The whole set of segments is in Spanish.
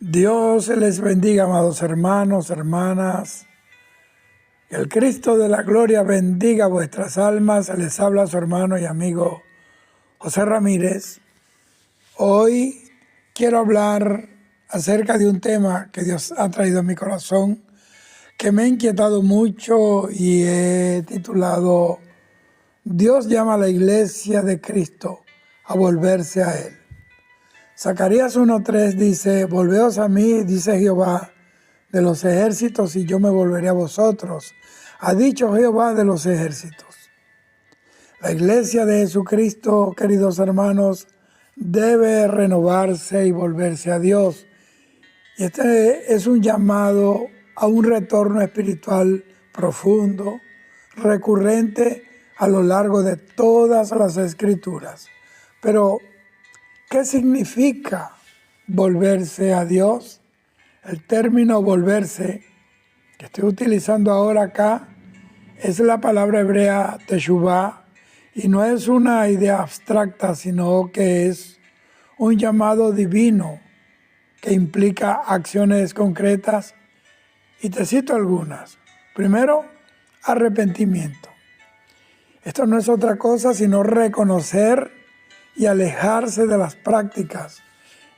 Dios les bendiga, amados hermanos, hermanas. Que el Cristo de la gloria bendiga vuestras almas. Les habla su hermano y amigo José Ramírez. Hoy quiero hablar acerca de un tema que Dios ha traído a mi corazón, que me ha inquietado mucho y he titulado Dios llama a la iglesia de Cristo a volverse a Él. Zacarías 1:3 dice: Volveos a mí, dice Jehová de los ejércitos, y yo me volveré a vosotros. Ha dicho Jehová de los ejércitos. La iglesia de Jesucristo, queridos hermanos, debe renovarse y volverse a Dios. Y este es un llamado a un retorno espiritual profundo, recurrente a lo largo de todas las Escrituras. Pero, ¿qué significa volverse a Dios? El término volverse que estoy utilizando ahora acá es la palabra hebrea teshuvá, y no es una idea abstracta, sino que es un llamado divino que implica acciones concretas. Y te cito algunas. Primero, arrepentimiento. Esto no es otra cosa sino reconocer y alejarse de las prácticas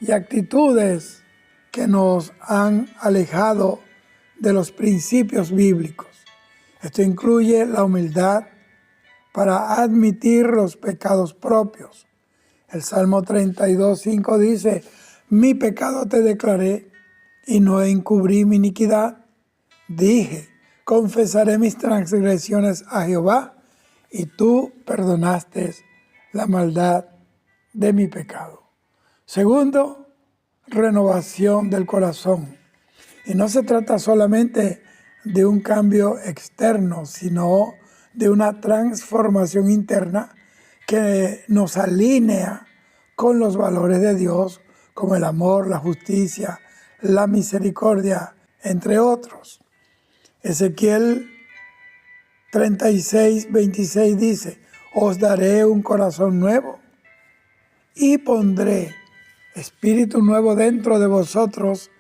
y actitudes que nos han alejado de los principios bíblicos. Esto incluye la humildad para admitir los pecados propios. El Salmo 32:5 dice: Mi pecado te declaré y no encubrí mi iniquidad. Dije: confesaré mis transgresiones a Jehová, y tú perdonaste la maldad de mi pecado. Segundo, renovación del corazón. Y no se trata solamente de un cambio externo, sino de una transformación interna que nos alinea con los valores de Dios, como el amor, la justicia, la misericordia, entre otros. Ezequiel 36:26 dice: Os daré un corazón nuevo y pondré espíritu nuevo dentro de vosotros,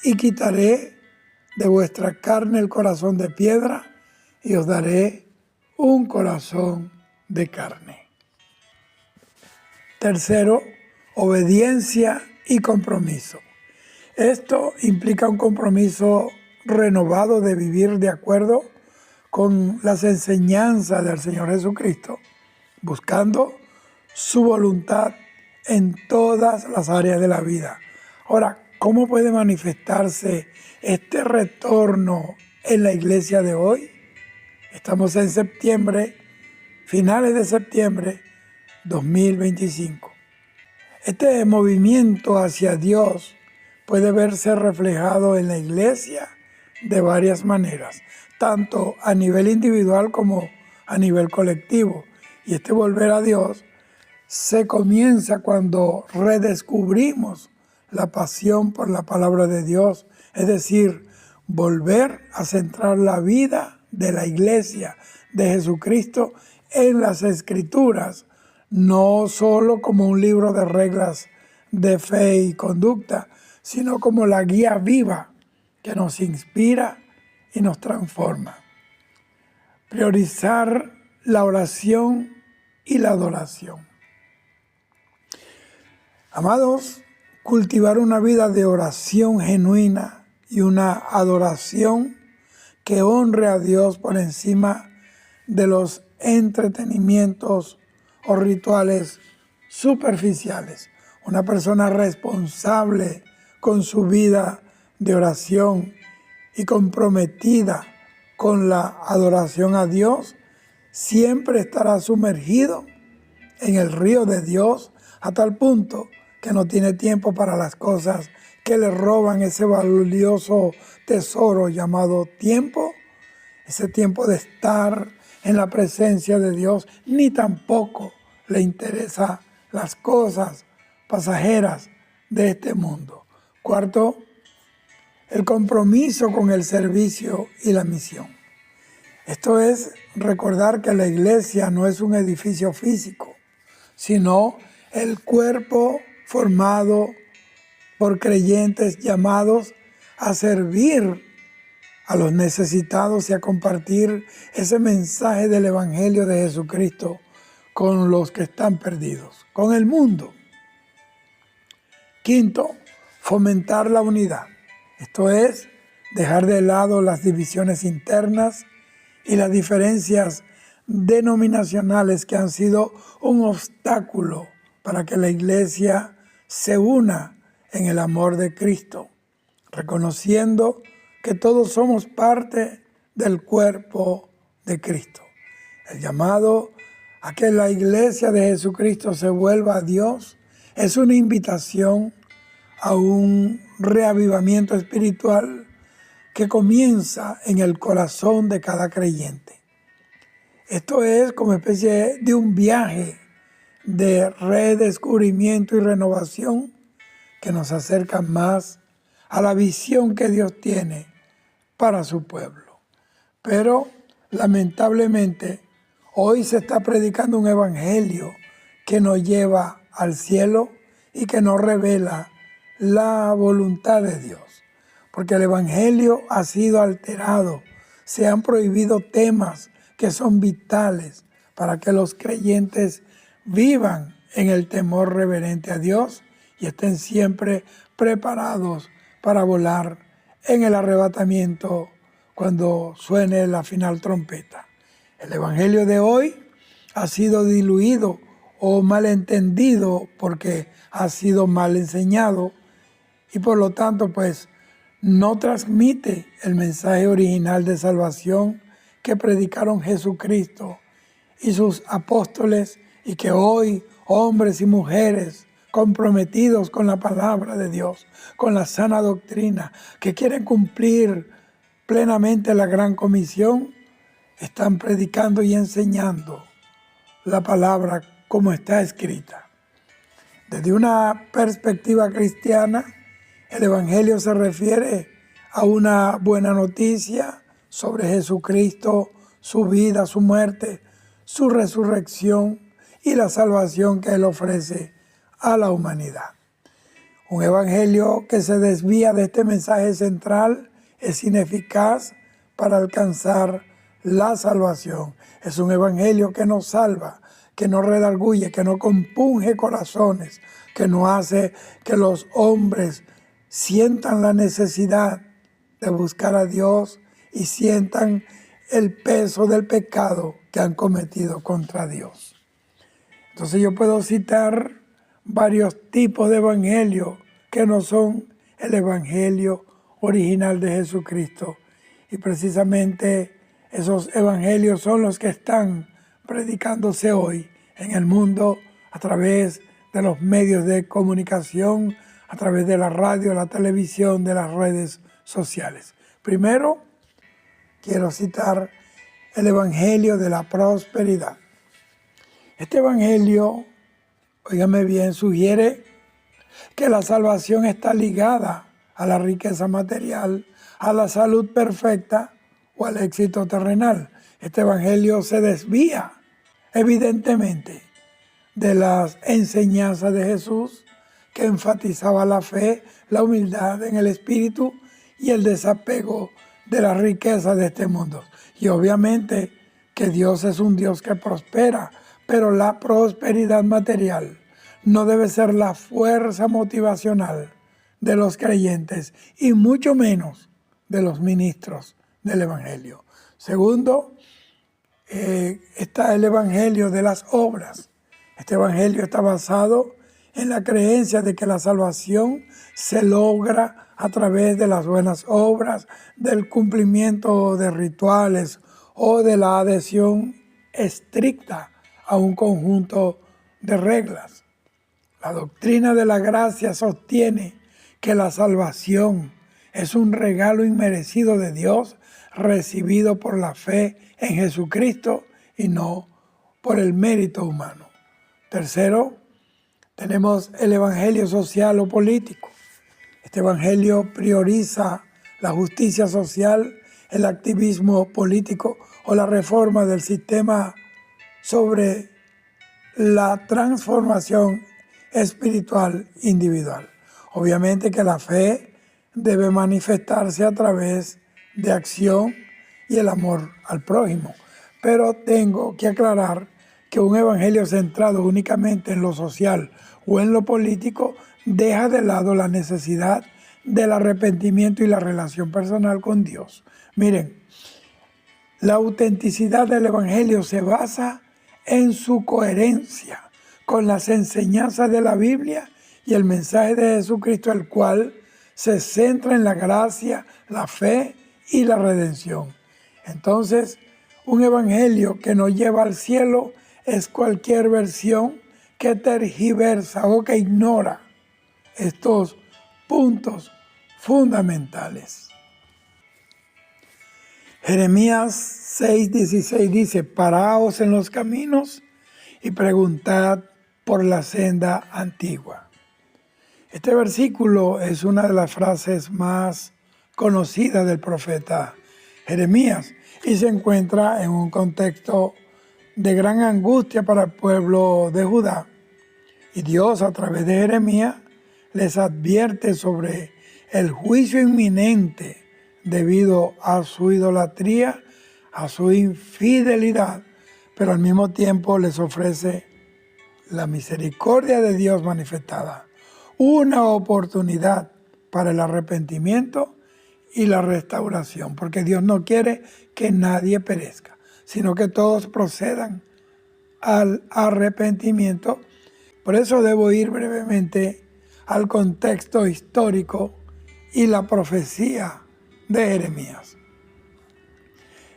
y quitaré de vuestra carne el corazón de piedra, y os daré un corazón de carne. Tercero, obediencia y compromiso. Esto implica un compromiso renovado de vivir de acuerdo con las enseñanzas del Señor Jesucristo, buscando su voluntad en todas las áreas de la vida. Ahora, ¿cómo puede manifestarse este retorno en la iglesia de hoy? Estamos en septiembre, finales de septiembre 2025. Este movimiento hacia Dios puede verse reflejado en la iglesia de varias maneras, tanto a nivel individual como a nivel colectivo. Y este volver a Dios se comienza cuando redescubrimos la pasión por la palabra de Dios, es decir, volver a centrar la vida de la iglesia de Jesucristo en las Escrituras, no solo como un libro de reglas de fe y conducta, sino como la guía viva que nos inspira y nos transforma. Priorizar la oración y la adoración. Amados, cultivar una vida de oración genuina y una adoración que honre a Dios por encima de los entretenimientos o rituales superficiales. Una persona responsable con su vida de oración y comprometida con la adoración a Dios siempre estará sumergido en el río de Dios, a tal punto que no tiene tiempo para las cosas que le roban ese valioso tesoro llamado tiempo, ese tiempo de estar en la presencia de Dios, ni tampoco le interesa las cosas pasajeras de este mundo. Cuarto, el compromiso con el servicio y la misión. Esto es recordar que la iglesia no es un edificio físico, sino el cuerpo formado por creyentes llamados a servir a los necesitados y a compartir ese mensaje del Evangelio de Jesucristo con los que están perdidos, con el mundo. Quinto, fomentar la unidad. Esto es, dejar de lado las divisiones internas y las diferencias denominacionales que han sido un obstáculo para que la Iglesia se una en el amor de Cristo, reconociendo que todos somos parte del cuerpo de Cristo. El llamado a que la Iglesia de Jesucristo se vuelva a Dios es una invitación a un reavivamiento espiritual que comienza en el corazón de cada creyente. Esto es como especie de un viaje de redescubrimiento y renovación que nos acerca más a la visión que Dios tiene para su pueblo. Pero lamentablemente hoy se está predicando un evangelio que nos lleva al cielo y que no revela la voluntad de Dios, porque el evangelio ha sido alterado, se han prohibido temas que son vitales para que los creyentes vivan en el temor reverente a Dios y estén siempre preparados para volar en el arrebatamiento cuando suene la final trompeta. El evangelio de hoy ha sido diluido o malentendido porque ha sido mal enseñado y por lo tanto pues no transmite el mensaje original de salvación que predicaron Jesucristo y sus apóstoles y que hoy hombres y mujeres comprometidos con la palabra de Dios, con la sana doctrina, que quieren cumplir plenamente la gran comisión, están predicando y enseñando la palabra como está escrita. Desde una perspectiva cristiana, el Evangelio se refiere a una buena noticia sobre Jesucristo, su vida, su muerte, su resurrección y la salvación que Él ofrece a la humanidad. Un evangelio que se desvía de este mensaje central es ineficaz para alcanzar la salvación. Es un evangelio que no salva, que no redarguye, que no compunge corazones, que no hace que los hombres sientan la necesidad de buscar a Dios y sientan el peso del pecado que han cometido contra Dios. Entonces yo puedo citar varios tipos de evangelio que no son el evangelio original de Jesucristo. Y precisamente esos evangelios son los que están predicándose hoy en el mundo a través de los medios de comunicación, a través de la radio, la televisión, de las redes sociales. Primero, quiero citar el evangelio de la prosperidad. Este evangelio, óigame bien, sugiere que la salvación está ligada a la riqueza material, a la salud perfecta o al éxito terrenal. Este evangelio se desvía evidentemente de las enseñanzas de Jesús, que enfatizaba la fe, la humildad en el espíritu y el desapego de la riqueza de este mundo. Y obviamente que Dios es un Dios que prospera, pero la prosperidad material no debe ser la fuerza motivacional de los creyentes y mucho menos de los ministros del Evangelio. Segundo, está el Evangelio de las obras. Este Evangelio está basado en la creencia de que la salvación se logra a través de las buenas obras, del cumplimiento de rituales o de la adhesión estricta a un conjunto de reglas. La doctrina de la gracia sostiene que la salvación es un regalo inmerecido de Dios recibido por la fe en Jesucristo y no por el mérito humano. Tercero, tenemos el evangelio social o político. Este evangelio prioriza la justicia social, el activismo político o la reforma del sistema sobre la transformación espiritual individual. Obviamente que la fe debe manifestarse a través de acción y el amor al prójimo. Pero tengo que aclarar que un evangelio centrado únicamente en lo social o en lo político deja de lado la necesidad del arrepentimiento y la relación personal con Dios. Miren, la autenticidad del evangelio se basa en su coherencia con las enseñanzas de la Biblia y el mensaje de Jesucristo, el cual se centra en la gracia, la fe y la redención. Entonces, un evangelio que nos lleva al cielo es cualquier versión que tergiversa o que ignora estos puntos fundamentales. Jeremías 6:16 dice: paraos en los caminos y preguntad por la senda antigua. Este versículo es una de las frases más conocidas del profeta Jeremías y se encuentra en un contexto de gran angustia para el pueblo de Judá. Y Dios, a través de Jeremías, les advierte sobre el juicio inminente debido a su idolatría, a su infidelidad, pero al mismo tiempo les ofrece la misericordia de Dios manifestada, una oportunidad para el arrepentimiento y la restauración, porque Dios no quiere que nadie perezca, sino que todos procedan al arrepentimiento. Por eso debo ir brevemente al contexto histórico y la profecía de Jeremías.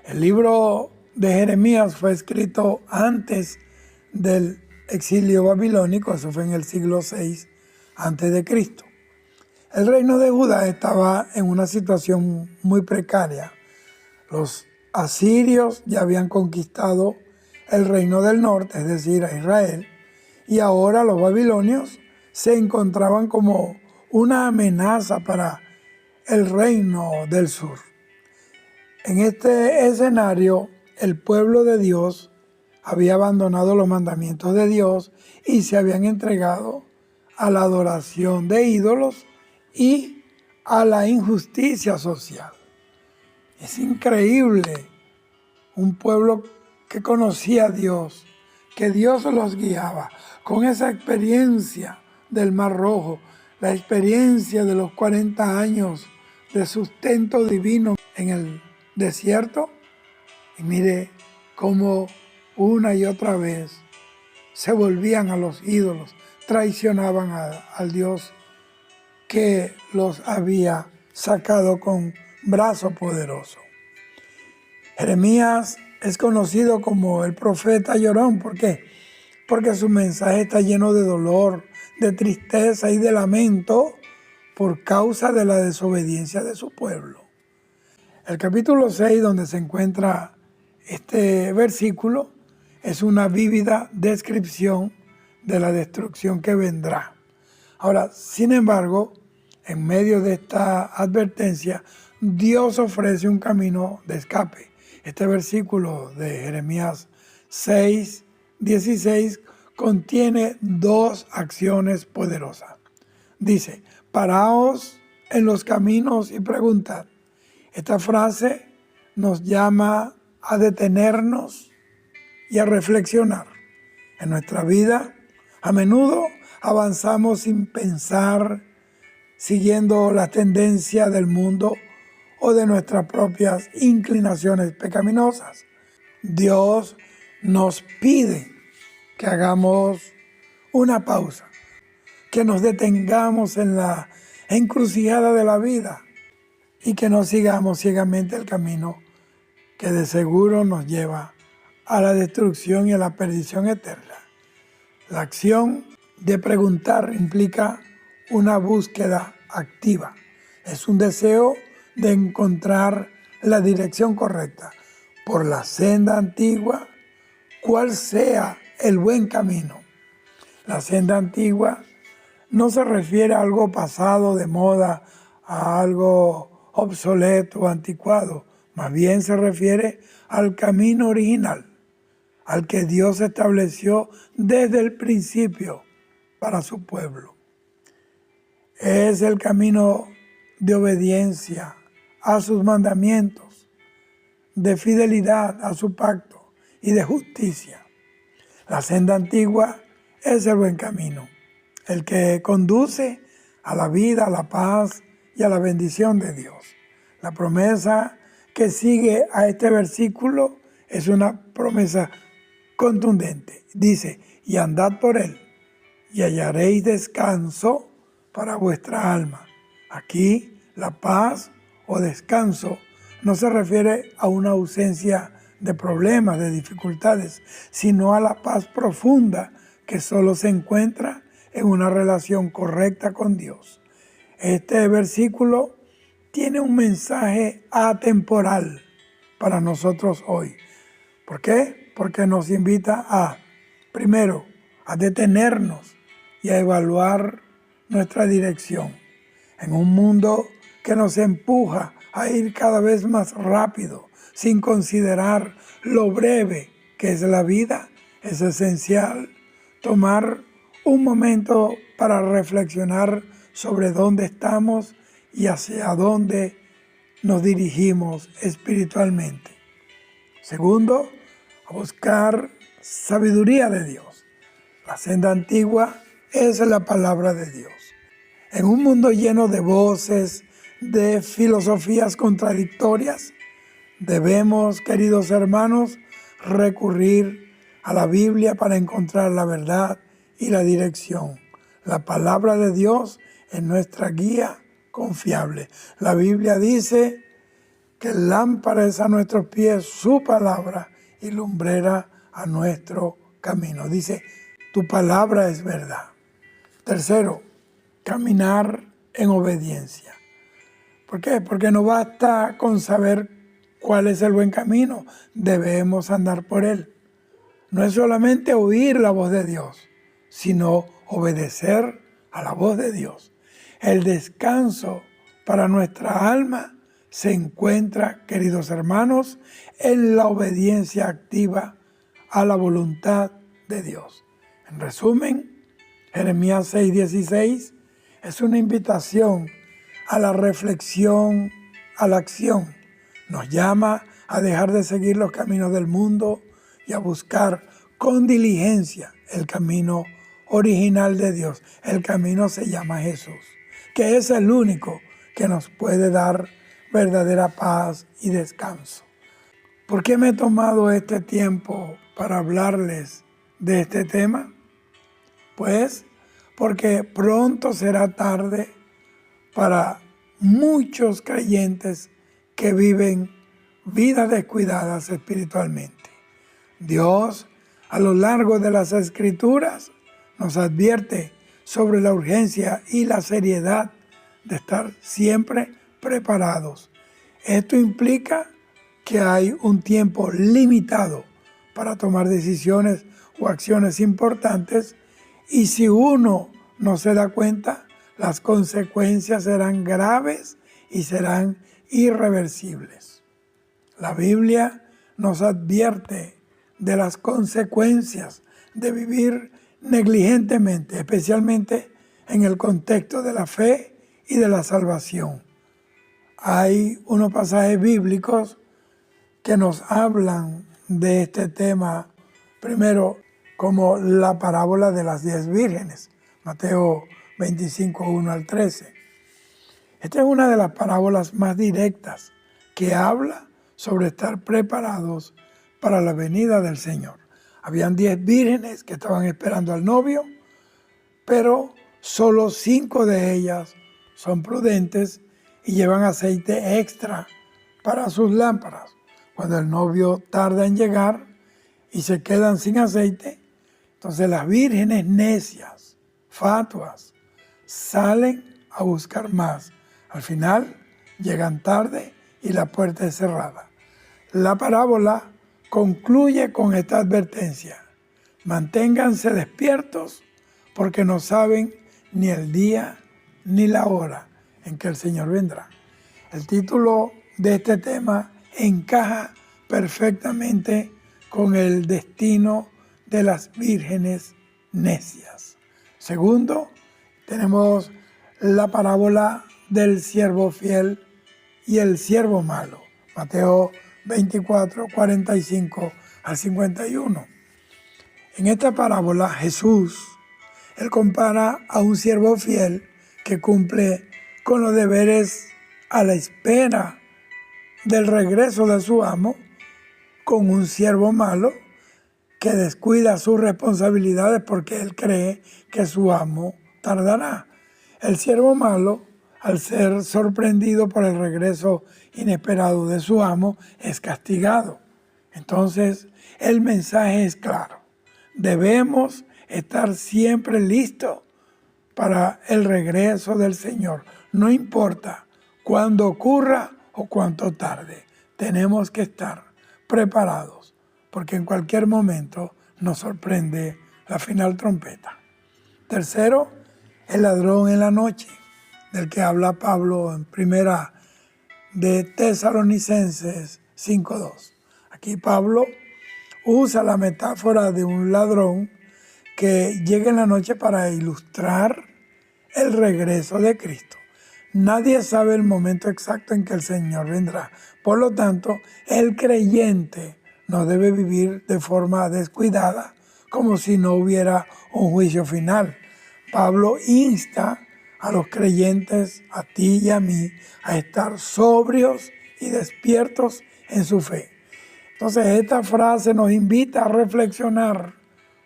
El libro de Jeremías fue escrito antes del exilio babilónico, eso fue en el siglo VI antes de Cristo. El reino de Judá estaba en una situación muy precaria. Los asirios ya habían conquistado el reino del norte, es decir, a Israel, y ahora los babilonios se encontraban como una amenaza para el reino del sur. En este escenario, el pueblo de Dios había abandonado los mandamientos de Dios y se habían entregado a la adoración de ídolos y a la injusticia social. Es increíble un pueblo que conocía a Dios, que Dios los guiaba, con esa experiencia del Mar Rojo, la experiencia de los 40 años de sustento divino en el desierto. Y mire cómo una y otra vez se volvían a los ídolos, traicionaban al Dios que los había sacado con brazo poderoso. Jeremías es conocido como el profeta llorón. ¿Por qué? Porque su mensaje está lleno de dolor, de tristeza y de lamento por causa de la desobediencia de su pueblo. El capítulo 6, donde se encuentra este versículo, es una vívida descripción de la destrucción que vendrá. Ahora, sin embargo, en medio de esta advertencia, Dios ofrece un camino de escape. Este versículo de Jeremías 6:16 contiene dos acciones poderosas. Dice: paraos en los caminos y preguntad. Esta frase nos llama a detenernos y a reflexionar. En nuestra vida, a menudo avanzamos sin pensar, siguiendo la tendencia del mundo o de nuestras propias inclinaciones pecaminosas. Dios nos pide que hagamos una pausa, que nos detengamos en la encrucijada de la vida y que no sigamos ciegamente el camino que de seguro nos lleva a la destrucción y a la perdición eterna. La acción de preguntar implica una búsqueda activa. Es un deseo de encontrar la dirección correcta por la senda antigua, cuál sea el buen camino. La senda antigua no se refiere a algo pasado de moda, a algo obsoleto o anticuado. Más bien se refiere al camino original, al que Dios estableció desde el principio para su pueblo. Es el camino de obediencia a sus mandamientos, de fidelidad a su pacto y de justicia. La senda antigua es el buen camino, el que conduce a la vida, a la paz y a la bendición de Dios. La promesa que sigue a este versículo es una promesa contundente. Dice, y andad por él, y hallaréis descanso para vuestra alma. Aquí la paz o descanso no se refiere a una ausencia de problemas, de dificultades, sino a la paz profunda que solo se encuentra en una relación correcta con Dios. Este versículo tiene un mensaje atemporal para nosotros hoy. ¿Por qué? Porque nos invita a, primero, a detenernos y a evaluar nuestra dirección. En un mundo que nos empuja a ir cada vez más rápido, sin considerar lo breve que es la vida, es esencial tomar un momento para reflexionar sobre dónde estamos y hacia dónde nos dirigimos espiritualmente. Segundo, a buscar sabiduría de Dios. La senda antigua es la palabra de Dios. En un mundo lleno de voces, de filosofías contradictorias, debemos, queridos hermanos, recurrir a la Biblia para encontrar la verdad y la dirección. La palabra de Dios es nuestra guía confiable. La Biblia dice que lámpara es a nuestros pies su palabra y lumbrera a nuestro camino. Dice, tu palabra es verdad. Tercero, caminar en obediencia. ¿Por qué? Porque no basta con saber cuál es el buen camino, debemos andar por él. No es solamente oír la voz de Dios, sino obedecer a la voz de Dios. El descanso para nuestra alma se encuentra, queridos hermanos, en la obediencia activa a la voluntad de Dios. En resumen, Jeremías 6:16 es una invitación a la reflexión, a la acción. Nos llama a dejar de seguir los caminos del mundo y a buscar con diligencia el camino original de Dios. El camino se llama Jesús, que es el único que nos puede dar verdadera paz y descanso. ¿Por qué me he tomado este tiempo para hablarles de este tema? Pues porque pronto será tarde para muchos creyentes que viven vidas descuidadas espiritualmente. Dios, a lo largo de las Escrituras, nos advierte sobre la urgencia y la seriedad de estar siempre preparados. Esto implica que hay un tiempo limitado para tomar decisiones o acciones importantes, y si uno no se da cuenta, las consecuencias serán graves y serán irreversibles. La Biblia nos advierte de las consecuencias de vivir negligentemente, especialmente en el contexto de la fe y de la salvación. Hay unos pasajes bíblicos que nos hablan de este tema, primero como la parábola de las 10 vírgenes, Mateo 25, 1 al 13. Esta es una de las parábolas más directas que habla sobre estar preparados para la venida del Señor. Habían 10 vírgenes que estaban esperando al novio, pero solo 5 de ellas son prudentes y llevan aceite extra para sus lámparas. Cuando el novio tarda en llegar y se quedan sin aceite, entonces las vírgenes necias, fatuas, salen a buscar más. Al final llegan tarde y la puerta es cerrada. La parábola concluye con esta advertencia: manténganse despiertos porque no saben ni el día ni la hora en que el Señor vendrá. El título de este tema encaja perfectamente con el destino de las vírgenes necias. Segundo, tenemos la parábola del siervo fiel y el siervo malo. Mateo 24, 45 al 51. En esta parábola Jesús, él compara a un siervo fiel que cumple con los deberes a la espera del regreso de su amo, con un siervo malo que descuida sus responsabilidades porque él cree que su amo tardará. El siervo malo, al ser sorprendido por el regreso inesperado de su amo, es castigado. Entonces, el mensaje es claro. Debemos estar siempre listos para el regreso del Señor. No importa cuándo ocurra o cuánto tarde. Tenemos que estar preparados, porque en cualquier momento nos sorprende la final trompeta. Tercero, el ladrón en la noche, del que habla Pablo en primera de Tesalonicenses 5:2. Aquí Pablo usa la metáfora de un ladrón que llega en la noche para ilustrar el regreso de Cristo. Nadie sabe el momento exacto en que el Señor vendrá. Por lo tanto, el creyente no debe vivir de forma descuidada, como si no hubiera un juicio final. Pablo insta a los creyentes, a ti y a mí, a estar sobrios y despiertos en su fe. Entonces, esta frase nos invita a reflexionar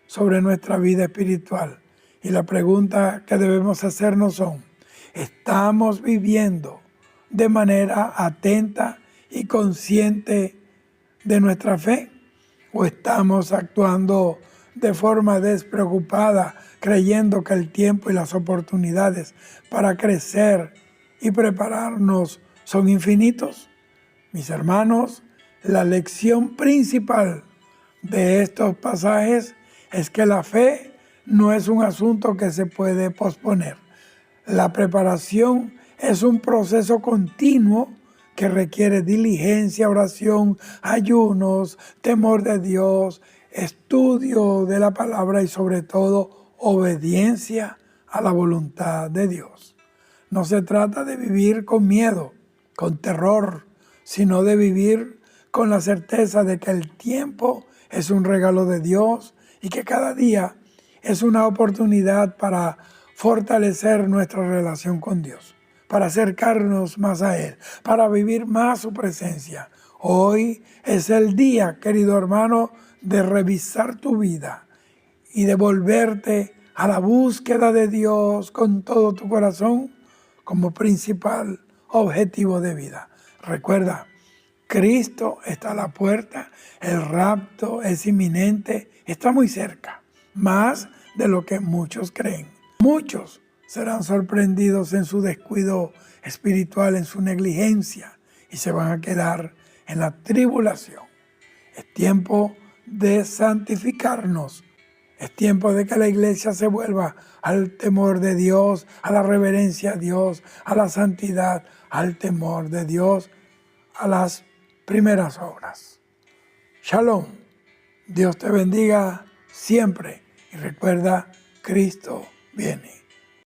sobre nuestra vida espiritual. Y la pregunta que debemos hacernos son, ¿estamos viviendo de manera atenta y consciente de nuestra fe? ¿O estamos actuando de forma despreocupada, creyendo que el tiempo y las oportunidades para crecer y prepararnos son infinitos? Mis hermanos, la lección principal de estos pasajes es que la fe no es un asunto que se puede posponer. La preparación es un proceso continuo que requiere diligencia, oración, ayunos, temor de Dios, estudio de la palabra y sobre todo obediencia a la voluntad de Dios. No se trata de vivir con miedo, con terror, sino de vivir con la certeza de que el tiempo es un regalo de Dios y que cada día es una oportunidad para fortalecer nuestra relación con Dios, para acercarnos más a Él, para vivir más su presencia. Hoy es el día, querido hermano, de revisar tu vida y de volverte a la búsqueda de Dios con todo tu corazón como principal objetivo de vida. Recuerda, Cristo está a la puerta, el rapto es inminente, está muy cerca, más de lo que muchos creen. Muchos serán sorprendidos en su descuido espiritual, en su negligencia, y se van a quedar en la tribulación. Es tiempo de santificarnos. Es tiempo de que la iglesia se vuelva al temor de Dios, a la reverencia a Dios, a la santidad, al temor de Dios, a las primeras obras. Shalom. Dios te bendiga siempre y recuerda, Cristo viene.